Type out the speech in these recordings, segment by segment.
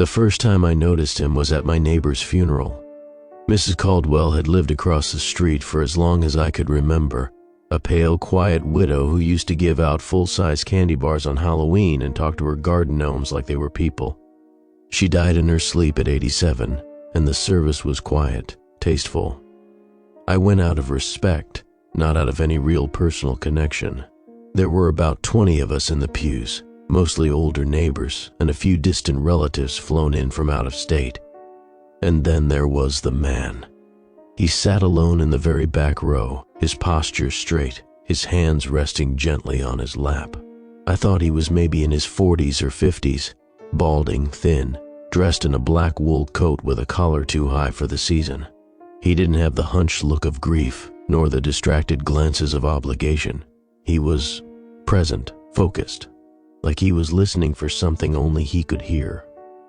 The first time I noticed him was at my neighbor's funeral. Mrs. Caldwell had lived across the street for as long as I could remember, a pale, quiet widow who used to give out full-size candy bars on Halloween and talk to her garden gnomes like they were people. She died in her sleep at 87, and the service was quiet, tasteful. I went out of respect, not out of any real personal connection. There were about 20 of us in the pews, mostly older neighbors and a few distant relatives flown in from out of state. And then there was the man. He sat alone in the very back row, his posture straight, his hands resting gently on his lap. I thought he was maybe in his 40s or 50s, balding, thin, dressed in a black wool coat with a collar too high for the season. He didn't have the hunched look of grief, nor the distracted glances of obligation. He was present, focused, like he was listening for something only he could hear.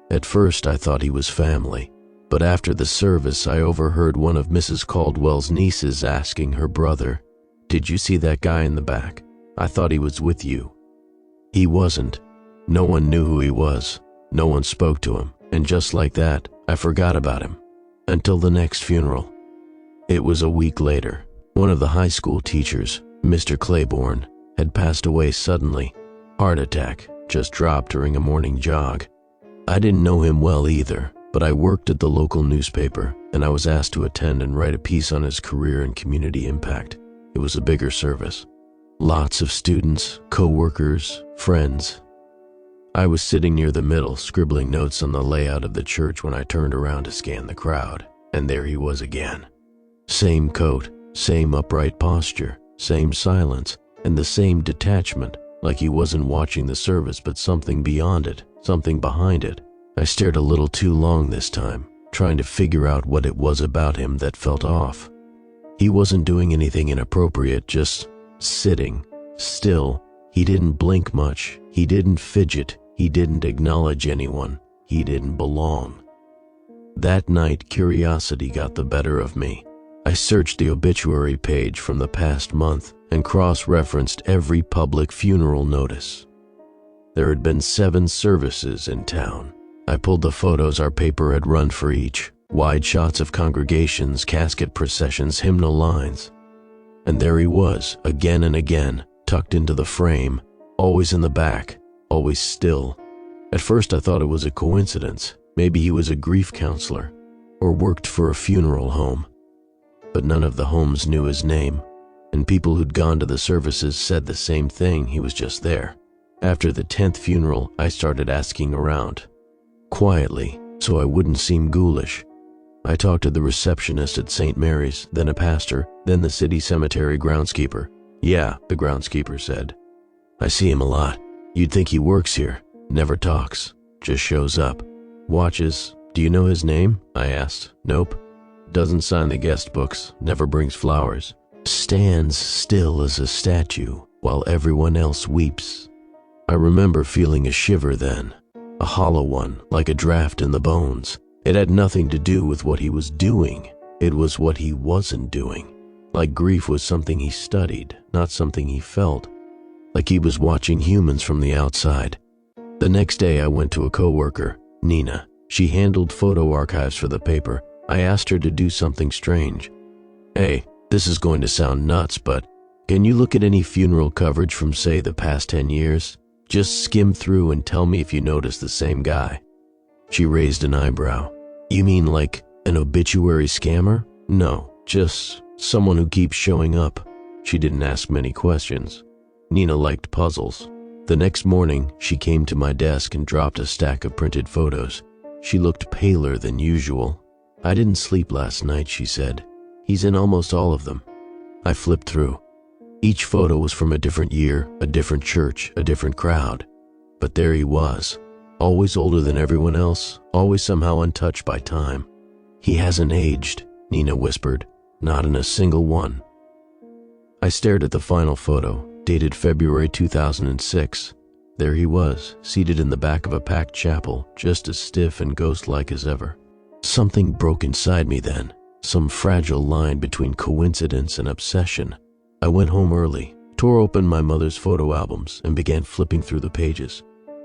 At first I thought he was family, but after the service I overheard one of Mrs. Caldwell's nieces asking her brother, "Did you see that guy in the back? I thought he was with you." He wasn't. No one knew who he was. No one spoke to him, and just like that, I forgot about him. Until the next funeral. It was a week later. One of the high school teachers, Mr. Claiborne, had passed away suddenly. Heart attack, just dropped during a morning jog. I didn't know him well either, but I worked at the local newspaper, and I was asked to attend and write a piece on his career and community impact. It was a bigger service. Lots of students, co-workers, friends. I was sitting near the middle, scribbling notes on the layout of the church when I turned around to scan the crowd, and there he was again. Same coat, same upright posture, same silence, and the same detachment, like he wasn't watching the service but something beyond it, something behind it. I stared a little too long this time, trying to figure out what it was about him that felt off. He wasn't doing anything inappropriate, just sitting, still. He didn't blink much, he didn't fidget, he didn't acknowledge anyone, he didn't belong. That night, curiosity got the better of me. I searched the obituary page from the past month and cross-referenced every public funeral notice. There had been 7 services in town. I pulled the photos our paper had run for each, wide shots of congregations, casket processions, hymnal lines. And there he was, again and again, tucked into the frame, always in the back, always still. At first I thought it was a coincidence. Maybe he was a grief counselor, or worked for a funeral home. But none of the homes knew his name, and people who'd gone to the services said the same thing, he was just there. After the 10th funeral, I started asking around. Quietly, so I wouldn't seem ghoulish. I talked to the receptionist at St. Mary's, then a pastor, then the city cemetery groundskeeper. "Yeah," the groundskeeper said. "I see him a lot. You'd think he works here. Never talks. Just shows up. Watches. Do you know his name?" I asked. "Nope. Doesn't sign the guest books. Never brings flowers. Stands still as a statue while everyone else weeps." I remember feeling a shiver then. A hollow one, like a draft in the bones. It had nothing to do with what he was doing. It was what he wasn't doing. Like grief was something he studied, not something he felt. Like he was watching humans from the outside. The next day I went to a coworker, Nina. She handled photo archives for the paper. I asked her to do something strange. "Hey, this is going to sound nuts, but can you look at any funeral coverage from, say, the past 10 years? Just skim through and tell me if you notice the same guy." She raised an eyebrow. "You mean like an obituary scammer?" "No, just someone who keeps showing up." She didn't ask many questions. Nina liked puzzles. The next morning, she came to my desk and dropped a stack of printed photos. She looked paler than usual. "I didn't sleep last night," she said. "He's in almost all of them." I flipped through. Each photo was from a different year, a different church, a different crowd. But there he was, always older than everyone else, always somehow untouched by time. "He hasn't aged," Nina whispered. "Not in a single one." I stared at the final photo, dated February 2006. There he was, seated in the back of a packed chapel, just as stiff and ghost-like as ever. Something broke inside me then, some fragile line between coincidence and obsession. I went home early, tore open my mother's photo albums, and began flipping through the pages.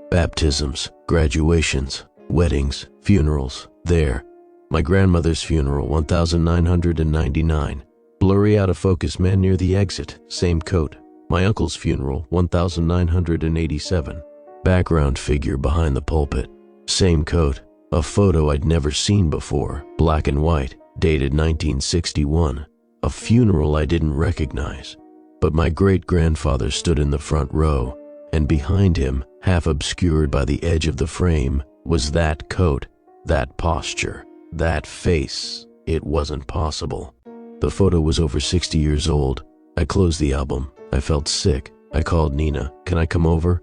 Baptisms, graduations, weddings, funerals, there. My grandmother's funeral, 1999. Blurry out of focus man near the exit, same coat. My uncle's funeral, 1987. Background figure behind the pulpit, same coat. A photo I'd never seen before, black and white, dated 1961. A funeral I didn't recognize. But my great-grandfather stood in the front row, and behind him, half obscured by the edge of the frame, was that coat, that posture, that face. It wasn't possible. The photo was over 60 years old. I closed the album. I felt sick. I called Nina. "Can I come over?"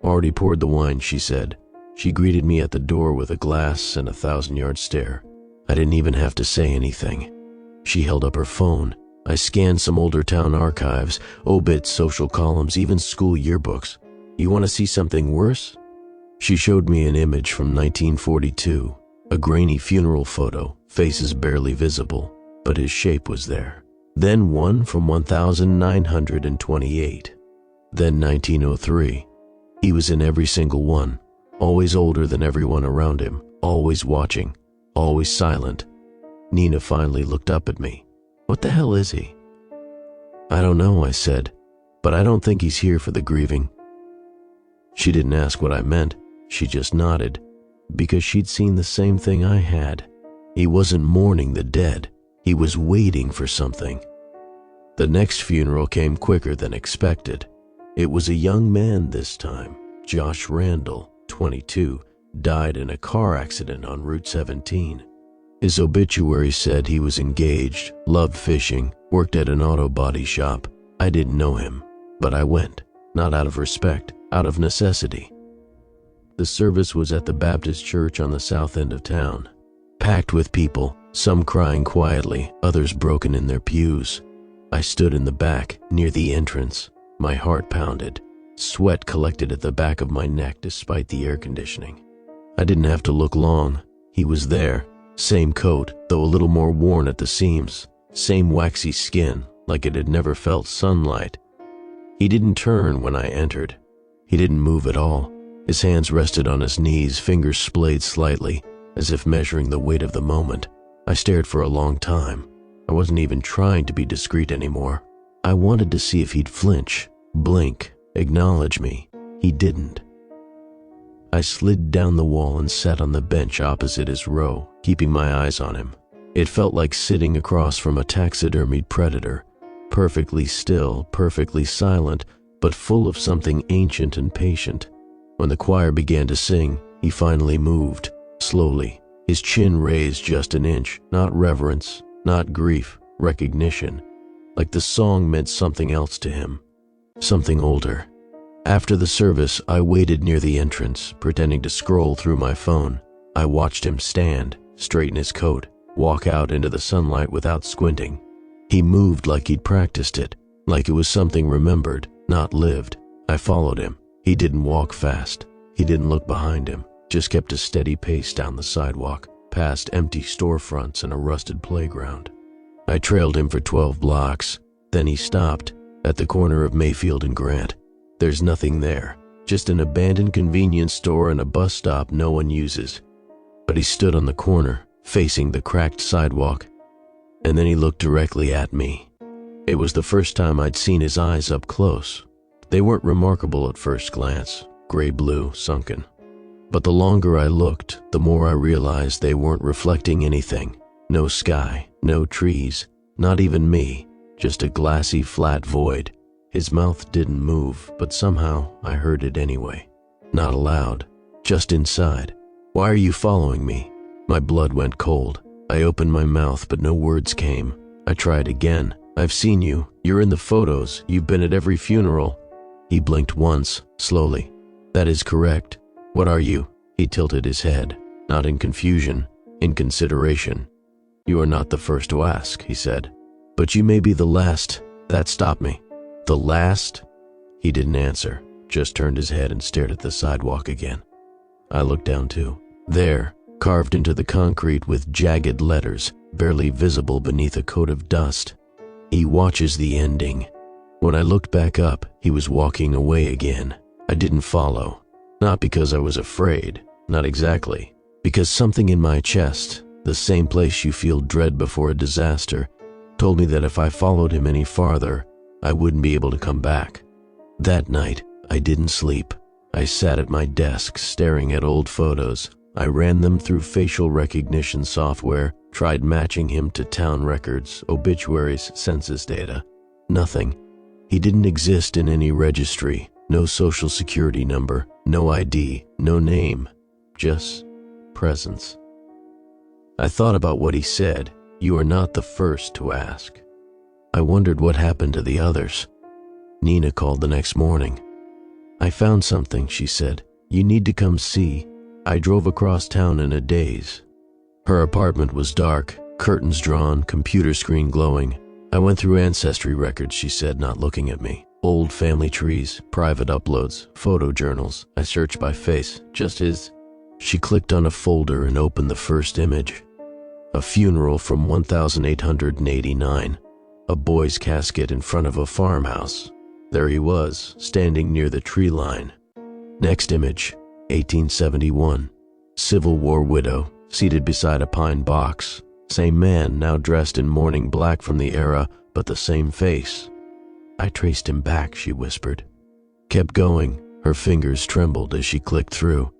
"Already poured the wine," she said. She greeted me at the door with a glass and a 1,000-yard stare. I didn't even have to say anything. She held up her phone. I scanned some older town archives, obits, social columns, even school yearbooks. "You want to see something worse?" She showed me an image from 1942, a grainy funeral photo, faces barely visible, but his shape was there. Then one from 1928. Then 1903. He was in every single one, always older than everyone around him, always watching, always silent. Nina finally looked up at me. "What the hell is he?" "I don't know," I said, "but I don't think he's here for the grieving." She didn't ask what I meant. She just nodded, because she'd seen the same thing I had. He wasn't mourning the dead. He was waiting for something. The next funeral came quicker than expected. It was a young man this time. Josh Randall, 22, died in a car accident on Route 17. His obituary said he was engaged, loved fishing, worked at an auto body shop. I didn't know him, but I went, not out of respect, out of necessity. The service was at the Baptist church on the south end of town, packed with people, some crying quietly, others broken in their pews. I stood in the back, near the entrance. My heart pounded. Sweat collected at the back of my neck despite the air conditioning. I didn't have to look long. He was there. Same coat, though a little more worn at the seams. Same waxy skin, like it had never felt sunlight. He didn't turn when I entered. He didn't move at all. His hands rested on his knees, fingers splayed slightly, as if measuring the weight of the moment. I stared for a long time. I wasn't even trying to be discreet anymore. I wanted to see if he'd flinch, blink, acknowledge me. He didn't. I slid down the wall and sat on the bench opposite his row, keeping my eyes on him. It felt like sitting across from a taxidermied predator, perfectly still, perfectly silent, but full of something ancient and patient. When the choir began to sing, he finally moved, slowly, his chin raised just an inch, not reverence, not grief, recognition, like the song meant something else to him, something older. After the service, I waited near the entrance, pretending to scroll through my phone. I watched him stand, straighten his coat, walk out into the sunlight without squinting. He moved like he'd practiced it, like it was something remembered, not lived. I followed him. He didn't walk fast. He didn't look behind him, just kept a steady pace down the sidewalk, past empty storefronts and a rusted playground. I trailed him for 12 blocks. Then he stopped, at the corner of Mayfield and Grant. There's nothing there, just an abandoned convenience store and a bus stop no one uses. But he stood on the corner, facing the cracked sidewalk, and then he looked directly at me. It was the first time I'd seen his eyes up close. They weren't remarkable at first glance, gray-blue, sunken. But the longer I looked, the more I realized they weren't reflecting anything. No sky, no trees, not even me, just a glassy, flat void. His mouth didn't move, but somehow I heard it anyway. Not aloud, just inside. "Why are you following me?" My blood went cold. I opened my mouth, but no words came. I tried again. "I've seen you. You're in the photos. You've been at every funeral." He blinked once, slowly. "That is correct. What are you?" He tilted his head, not in confusion, in consideration. "You are not the first to ask," he said. "But you may be the last." That stopped me. "The last?" He didn't answer, just turned his head and stared at the sidewalk again. I looked down too. There, carved into the concrete with jagged letters, barely visible beneath a coat of dust, "He watches the ending." When I looked back up, he was walking away again. I didn't follow. Not because I was afraid, not exactly, because something in my chest, the same place you feel dread before a disaster, told me that if I followed him any farther, I wouldn't be able to come back. That night, I didn't sleep. I sat at my desk staring at old photos. I ran them through facial recognition software, tried matching him to town records, obituaries, census data. Nothing. He didn't exist in any registry, no social security number, no ID, no name, just presence. I thought about what he said. You are not the first to ask. I wondered what happened to the others. Nina called the next morning. I found something, she said. You need to come see. I drove across town in a daze. Her apartment was dark, curtains drawn, computer screen glowing. I went through ancestry records, she said, not looking at me. Old family trees, private uploads, photo journals. I searched by face, just his. She clicked on a folder and opened the first image. A funeral from 1889. A boy's casket in front of a farmhouse. There he was, standing near the tree line. Next image, 1871. Civil War widow, seated beside a pine box. Same man, now dressed in mourning black from the era, but the same face. I traced him back, she whispered. Kept going, her fingers trembled as she clicked through.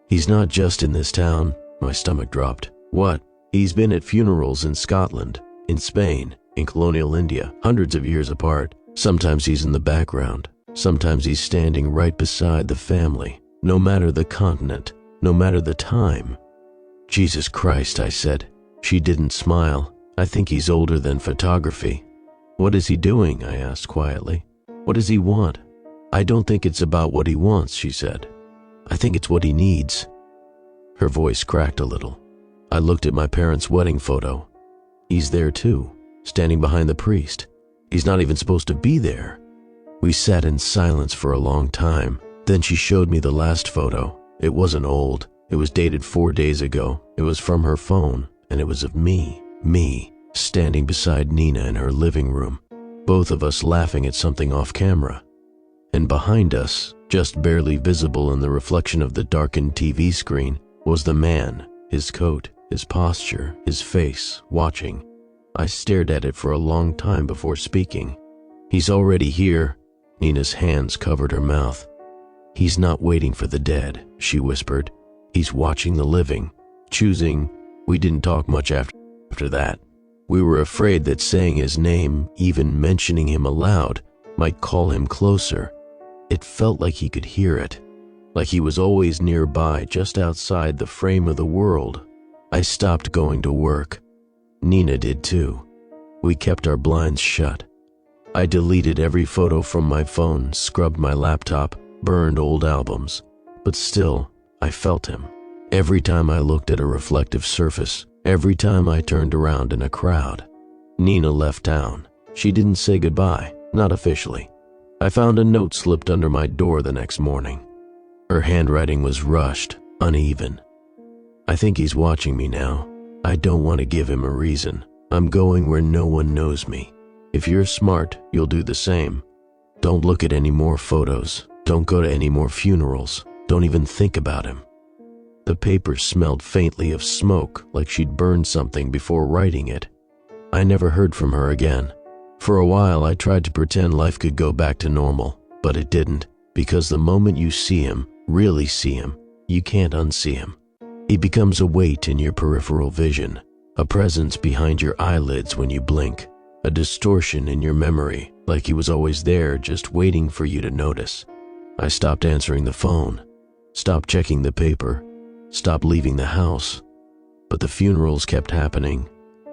He's not just in this town. My stomach dropped. What? He's been at funerals in Scotland, in Spain, in colonial India, hundreds of years apart. Sometimes he's in the background. Sometimes he's standing right beside the family, no matter the continent, no matter the time. Jesus Christ, I said. She didn't smile. I think he's older than photography. What is he doing? I asked quietly. What does he want? I don't think it's about what he wants, she said. I think it's what he needs. Her voice cracked a little. I looked at my parents' wedding photo. He's there too, standing behind the priest. He's not even supposed to be there. We sat in silence for a long time. Then she showed me the last photo. It wasn't old. It was dated 4 days ago. It was from her phone, and it was of me, standing beside Nina in her living room, both of us laughing at something off camera. And behind us, just barely visible in the reflection of the darkened TV screen, was the man, his coat, his posture, his face, watching. I stared at it for a long time before speaking. He's already here. Nina's hands covered her mouth. He's not waiting for the dead, she whispered. He's watching the living, choosing. We didn't talk much after that. We were afraid that saying his name, even mentioning him aloud, might call him closer. It felt like he could hear it, like he was always nearby, just outside the frame of the world. I stopped going to work. Nina did too. We kept our blinds shut. I deleted every photo from my phone, scrubbed my laptop, burned old albums. But still, I felt him. Every time I looked at a reflective surface, every time I turned around in a crowd. Nina left town. She didn't say goodbye, not officially. I found a note slipped under my door the next morning. Her handwriting was rushed, uneven. I think he's watching me now. I don't want to give him a reason. I'm going where no one knows me. If you're smart, you'll do the same. Don't look at any more photos. Don't go to any more funerals. Don't even think about him. The paper smelled faintly of smoke, like she'd burned something before writing it. I never heard from her again. For a while, I tried to pretend life could go back to normal, but it didn't, because the moment you see him, really see him, you can't unsee him. He becomes a weight in your peripheral vision, a presence behind your eyelids when you blink, a distortion in your memory, like he was always there just waiting for you to notice. I stopped answering the phone, stopped checking the paper, stopped leaving the house. But the funerals kept happening.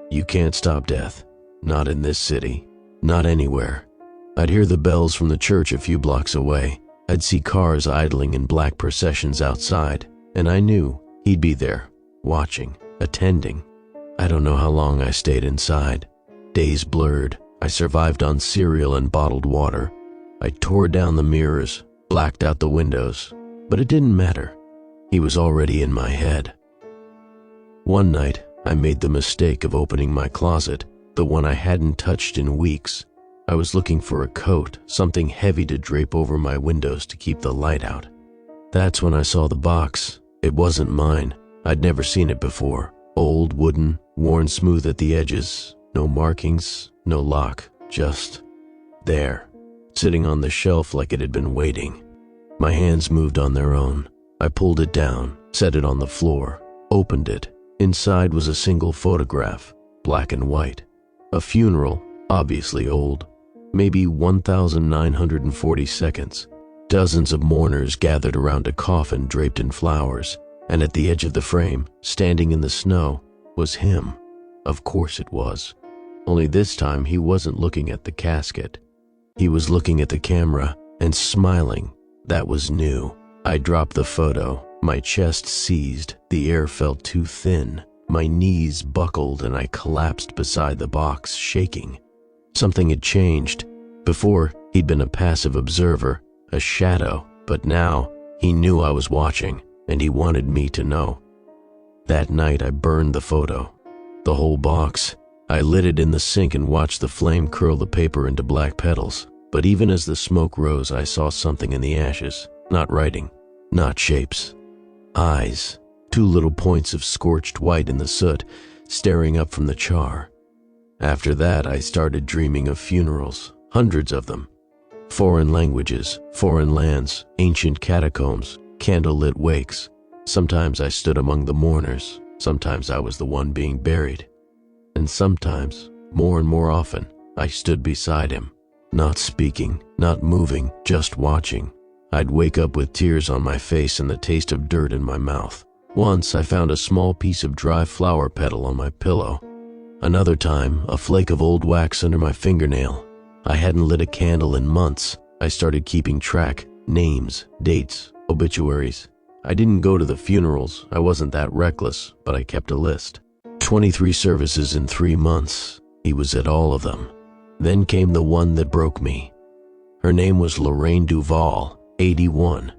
You can't stop death, not in this city, not anywhere. I'd hear the bells from the church a few blocks away. I'd see cars idling in black processions outside, and I knew he'd be there, watching, attending. I don't know how long I stayed inside. Days blurred. I survived on cereal and bottled water. I tore down the mirrors, blacked out the windows, but it didn't matter. He was already in my head. One night, I made the mistake of opening my closet, the one I hadn't touched in weeks. I was looking for a coat, something heavy to drape over my windows to keep the light out. That's when I saw the box. It wasn't mine. I'd never seen it before. Old, wooden, worn smooth at the edges. No markings, no lock, just there, sitting on the shelf like it had been waiting. My hands moved on their own. I pulled it down, set it on the floor, opened it. Inside was a single photograph, black and white. A funeral, obviously old, maybe 1,940 seconds. Dozens of mourners gathered around a coffin draped in flowers, and at the edge of the frame, standing in the snow, was him. Of course it was. Only this time he wasn't looking at the casket. He was looking at the camera and smiling. That was new. I dropped the photo. My chest seized. The air felt too thin. My knees buckled and I collapsed beside the box, shaking. Something had changed. Before, he'd been a passive observer, a shadow, but now he knew I was watching, and he wanted me to know. That night I burned the photo. The whole box. I lit it in the sink and watched the flame curl the paper into black petals. But even as the smoke rose, I saw something in the ashes. Not writing, not shapes. Eyes, two little points of scorched white in the soot, staring up from the char. After that, I started dreaming of funerals, hundreds of them. Foreign languages, foreign lands, ancient catacombs, candlelit wakes. Sometimes I stood among the mourners. Sometimes I was the one being buried. And sometimes, more and more often, I stood beside him. Not speaking, not moving, just watching. I'd wake up with tears on my face and the taste of dirt in my mouth. Once I found a small piece of dry flower petal on my pillow. Another time, a flake of old wax under my fingernail. I hadn't lit a candle in months. I started keeping track, names, dates, obituaries. I didn't go to the funerals. I wasn't that reckless, but I kept a list. 23 services in 3 months. He was at all of them. Then came the one that broke me. Her name was Lorraine Duval, 81,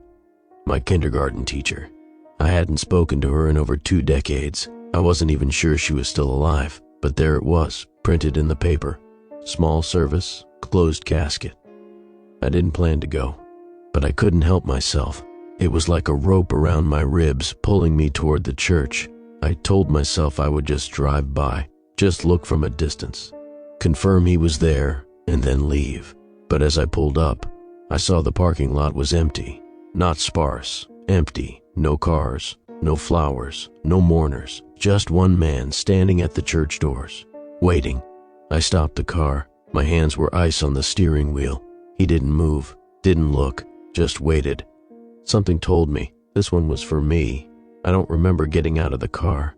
my kindergarten teacher. I hadn't spoken to her in over 2 decades. I wasn't even sure she was still alive, but there it was, printed in the paper. Small service, closed casket. I didn't plan to go, but I couldn't help myself. It was like a rope around my ribs, pulling me toward the church. I told myself I would just drive by, just look from a distance, confirm he was there, and then leave. But as I pulled up, I saw the parking lot was empty. Not sparse, empty. No cars, no flowers, no mourners. Just one man standing at the church doors, waiting. I stopped the car. My hands were ice on the steering wheel. He didn't move, didn't look, just waited. Something told me this one was for me. I don't remember getting out of the car.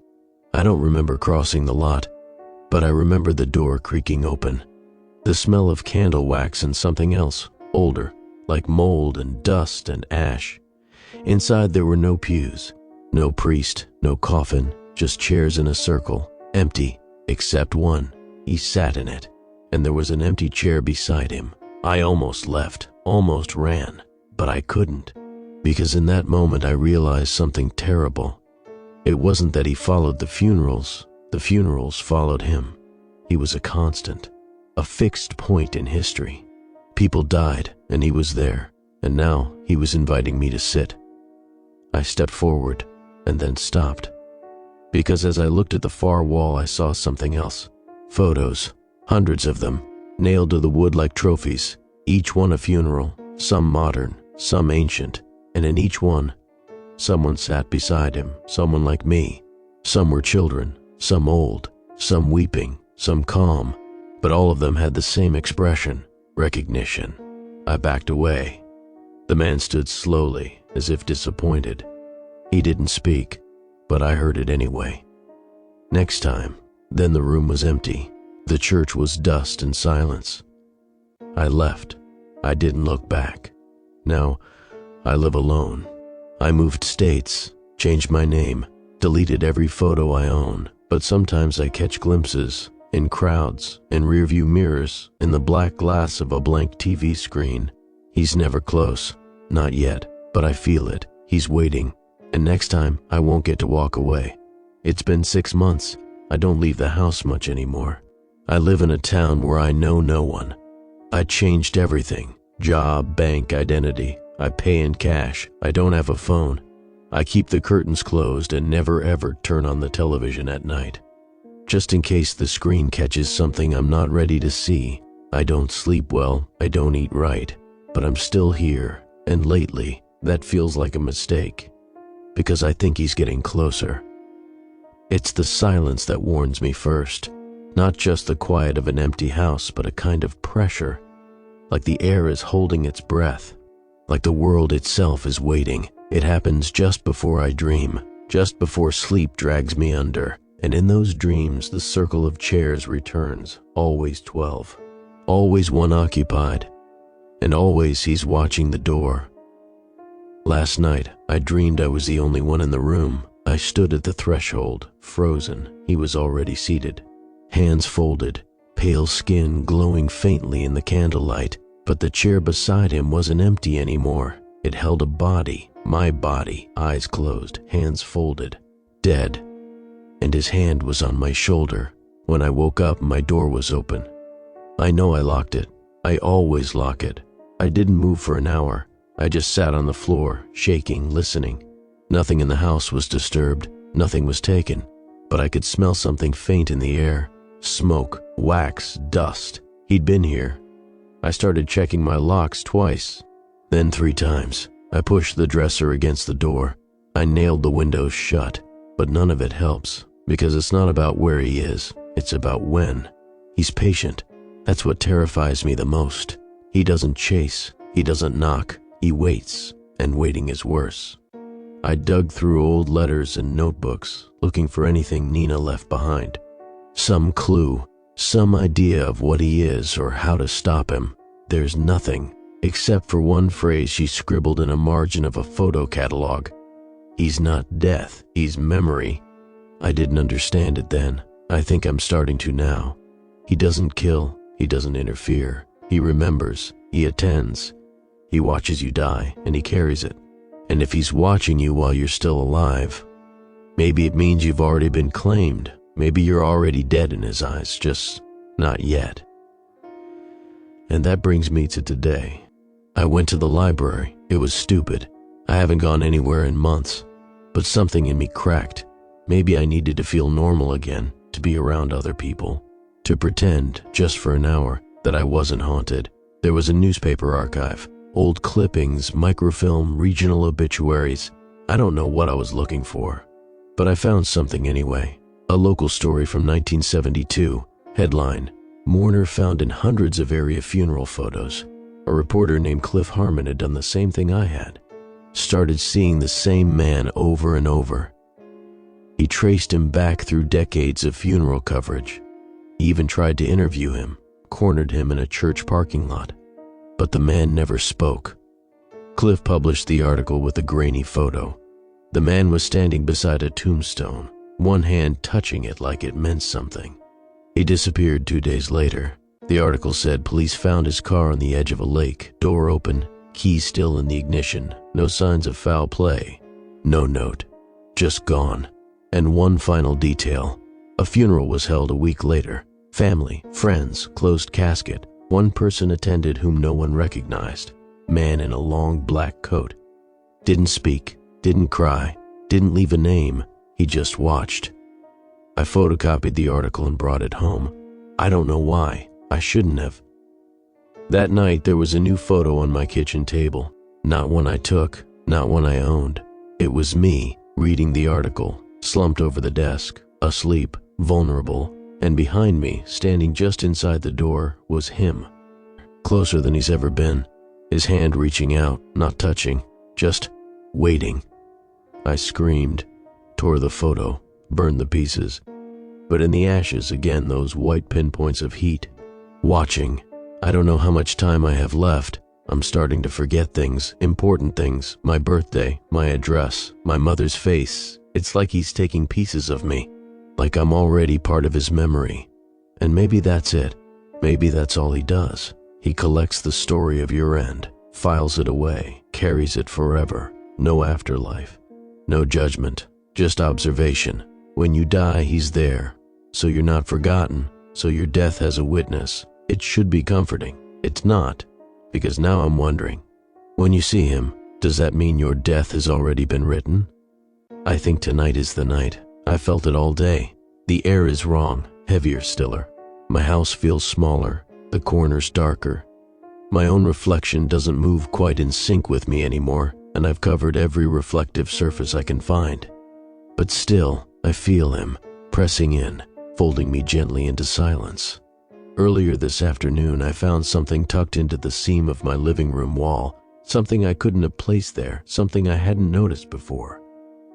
I don't remember crossing the lot, but I remember the door creaking open. The smell of candle wax and something else, older, like mold and dust and ash. Inside there were no pews, no priest, no coffin, just chairs in a circle, empty, except one. He sat in it, and there was an empty chair beside him. I almost left, almost ran, but I couldn't, because in that moment I realized something terrible. It wasn't that he followed the funerals followed him. He was a constant, a fixed point in history. People died, and he was there, and now he was inviting me to sit. I stepped forward, and then stopped, because as I looked at the far wall I saw something else. Photos, hundreds of them, nailed to the wood like trophies, each one a funeral, some modern, some ancient, and in each one, someone sat beside him, someone like me. Some were children, some old, some weeping, some calm, but all of them had the same expression, recognition. I backed away. The man stood slowly, as if disappointed. He didn't speak, but I heard it anyway. Next time, then the room was empty. The church was dust and silence. I left. I didn't look back. Now, I live alone. I moved states, changed my name, deleted every photo I own, but sometimes I catch glimpses, in crowds, in rearview mirrors, in the black glass of a blank TV screen. He's never close, not yet, but I feel it. He's waiting, and next time I won't get to walk away. It's been 6 months. I don't leave the house much anymore. I live in a town where I know no one. I changed everything, job, bank, identity. I pay in cash. I don't have a phone. I keep the curtains closed and never ever turn on the television at night. Just in case the screen catches something I'm not ready to see. I don't sleep well, I don't eat right, but I'm still here, and lately, that feels like a mistake. Because I think he's getting closer. It's the silence that warns me first. Not just the quiet of an empty house, but a kind of pressure. Like the air is holding its breath. Like the world itself is waiting. It happens just before I dream, just before sleep drags me under. And in those dreams, the circle of chairs returns, always 12. Always one occupied. And always he's watching the door. Last night, I dreamed I was the only one in the room. I stood at the threshold, frozen. He was already seated. Hands folded, pale skin glowing faintly in the candlelight. But the chair beside him wasn't empty anymore. It held a body, my body, eyes closed, hands folded, dead. And his hand was on my shoulder. When I woke up, my door was open. I know I locked it. I always lock it. I didn't move for an hour. I just sat on the floor, shaking, listening. Nothing in the house was disturbed. Nothing was taken. But I could smell something faint in the air. Smoke, wax, dust. He'd been here. I started checking my locks twice, then 3 times. I pushed the dresser against the door. I nailed the windows shut, but none of it helps, because it's not about where he is, it's about when. He's patient. That's what terrifies me the most. He doesn't chase, he doesn't knock, he waits, and waiting is worse. I dug through old letters and notebooks, looking for anything Nina left behind. Some clue. Some idea of what he is or how to stop him. There's nothing, except for one phrase she scribbled in a margin of a photo catalog. He's not death, he's memory. I didn't understand it then. I think I'm starting to now. He doesn't kill, he doesn't interfere. He remembers, he attends. He watches you die, and he carries it. And if he's watching you while you're still alive, maybe it means you've already been claimed. Maybe you're already dead in his eyes, just not yet. And that brings me to today. I went to the library. It was stupid. I haven't gone anywhere in months. But something in me cracked. Maybe I needed to feel normal again, to be around other people. To pretend, just for an hour, that I wasn't haunted. There was a newspaper archive. Old clippings, microfilm, regional obituaries. I don't know what I was looking for. But I found something anyway. A local story from 1972. Headline, Mourner found in hundreds of area funeral photos. A reporter named Cliff Harmon had done the same thing I had. Started seeing the same man over and over. He traced him back through decades of funeral coverage. He even tried to interview him, cornered him in a church parking lot. But the man never spoke. Cliff published the article with a grainy photo. The man was standing beside a tombstone, one hand touching it like it meant something. He disappeared 2 days later. The article said police found his car on the edge of a lake, door open, key still in the ignition, no signs of foul play. No note, just gone. And one final detail. A funeral was held a week later. Family, friends, closed casket. One person attended whom no one recognized. Man in a long black coat. Didn't speak, didn't cry, didn't leave a name. He just watched. I photocopied the article and brought it home. I don't know why. I shouldn't have. That night, there was a new photo on my kitchen table. Not one I took, not one I owned. It was me, reading the article, slumped over the desk, asleep, vulnerable, and behind me, standing just inside the door, was him. Closer than he's ever been. His hand reaching out, not touching, just waiting. I screamed. Tore the photo, burned the pieces. But in the ashes, again, those white pinpoints of heat. Watching. I don't know how much time I have left. I'm starting to forget things, important things, my birthday, my address, my mother's face. It's like he's taking pieces of me, like I'm already part of his memory. And maybe that's it. Maybe that's all he does. He collects the story of your end, files it away, carries it forever. No afterlife, no judgment, just observation. When you die, he's there. So you're not forgotten, so your death has a witness. It should be comforting. It's not, because now I'm wondering, when you see him, does that mean your death has already been written? I think tonight is the night. I felt it all day. The air is wrong, heavier, stiller. My house feels smaller, the corners darker. My own reflection doesn't move quite in sync with me anymore, and I've covered every reflective surface I can find. But still, I feel him, pressing in, folding me gently into silence. Earlier this afternoon, I found something tucked into the seam of my living room wall, something I couldn't have placed there, something I hadn't noticed before.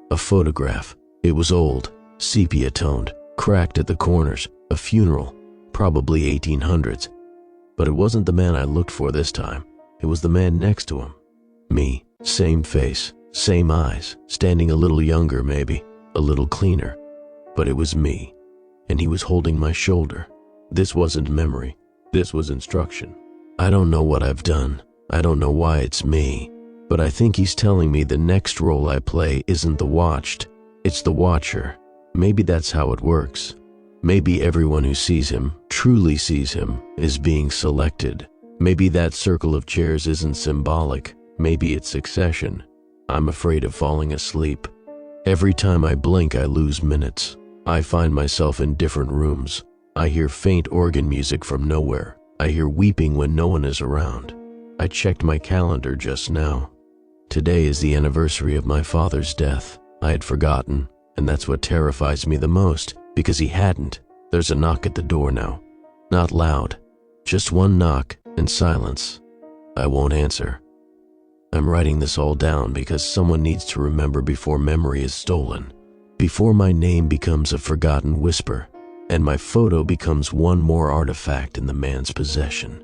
A photograph. It was old, sepia-toned, cracked at the corners, a funeral, probably 1800s. But it wasn't the man I looked for this time. It was the man next to him. Me, same face, same eyes, standing a little younger maybe, a little cleaner. But it was me, and he was holding my shoulder. This wasn't memory, this was instruction. I don't know what I've done, I don't know why it's me, but I think he's telling me the next role I play isn't the watched, it's the watcher. Maybe that's how it works. Maybe everyone who sees him, truly sees him, is being selected. Maybe that circle of chairs isn't symbolic, maybe it's succession. I'm afraid of falling asleep. Every time I blink, I lose minutes. I find myself in different rooms. I hear faint organ music from nowhere. I hear weeping when no one is around. I checked my calendar just now. Today is the anniversary of my father's death. I had forgotten, and that's what terrifies me the most, because he hadn't. There's a knock at the door now. Not loud, just one knock and silence. I won't answer. I'm writing this all down because someone needs to remember before memory is stolen, before my name becomes a forgotten whisper, and my photo becomes one more artifact in the man's possession.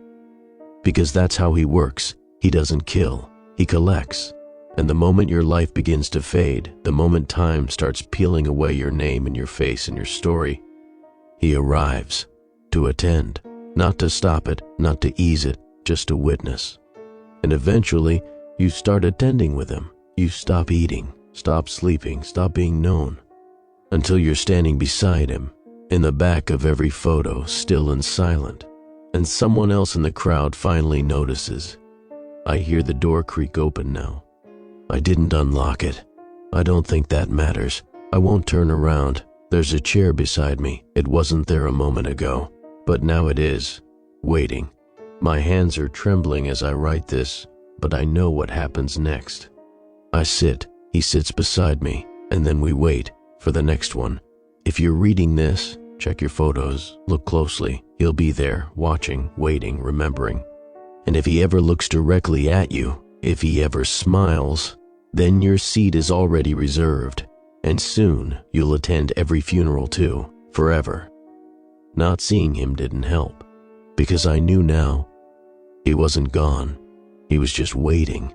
Because that's how he works. He doesn't kill, he collects. And the moment your life begins to fade, the moment time starts peeling away your name and your face and your story, he arrives to attend, not to stop it, not to ease it, just to witness. And eventually, you start attending with him. You stop eating, stop sleeping, stop being known, until you're standing beside him, in the back of every photo, still and silent. And someone else in the crowd finally notices. I hear the door creak open now. I didn't unlock it. I don't think that matters. I won't turn around. There's a chair beside me. It wasn't there a moment ago, but now it is, waiting. My hands are trembling as I write this, but I know what happens next. I sit, he sits beside me, and then we wait for the next one. If you're reading this, check your photos, look closely. He'll be there, watching, waiting, remembering. And if he ever looks directly at you, if he ever smiles, then your seat is already reserved, and soon you'll attend every funeral too, forever. Not seeing him didn't help, because I knew now he wasn't gone. He was just waiting.